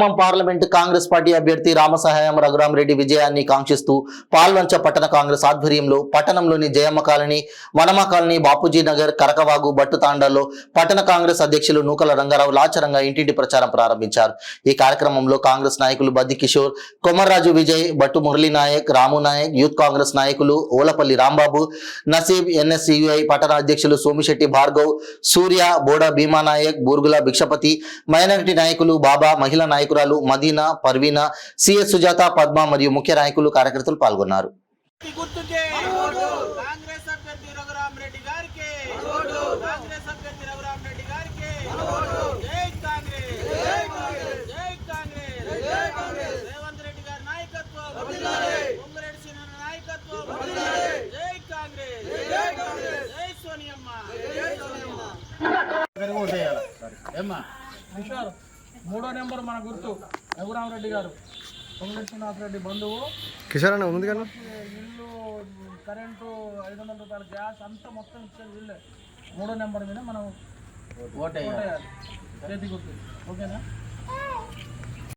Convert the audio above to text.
Khammam parliament Congress party అభ్యర్థి రామసహాయం రఘురామరెడ్డి విజయాన్ని కాంక్షిస్తూ పాల్వంచ పట్టణ కాంగ్రెస్ ఆధ్వర్యంలో పట్టణంలోని జయమ్మ కాలనీ, వనమ కాలనీ, బాపూజీ నగర్, కరకవాగు, బట్టుతాండాలో పట్టణ కాంగ్రెస్ అధ్యక్షులు నూకల రంగారావు లాచరంగా ఇంటింటి ప్రచారం ప్రారంభించారు. ఈ కార్యక్రమంలో కాంగ్రెస్ నాయకులు బద్ది కిషోర్, కొమర్రాజు విజయ్, బట్టు మురళీ నాయక్, రాము నాయక్, యూత్ కాంగ్రెస్ నాయకులు ఓలపల్లి రాంబాబు, నసీబ్, ఎన్ఎస్యుఐ పట్టణ అధ్యక్షులు సోమిశెట్టి భార్గవ్, సూర్య, బోడా భీమా నాయక్, బూర్గుల భిక్షపతి, మైనారిటీ నాయకులు బాబా, మహిళా నాయకురాలు మదీనా, పర్వీనా, సిఎస్ సుజాత, పద్మ మరియు ముఖ్య నాయకులు, కార్యకర్తలు పాల్గొన్నారు. మూడో నెంబర్ మన గుర్తు రఘురామరెడ్డి గారు, రెడ్డి బంధువు. కిషోర్ అన్న ఉంది కదా, ఇల్లు, కరెంటు, 500 రూపాయల గ్యాస్ అంతా మొత్తం ఇచ్చేది వీళ్ళే. మూడో నెంబర్ మీద మనం ఓటేయాలి. చేతి గుర్తు. ఓకేనా?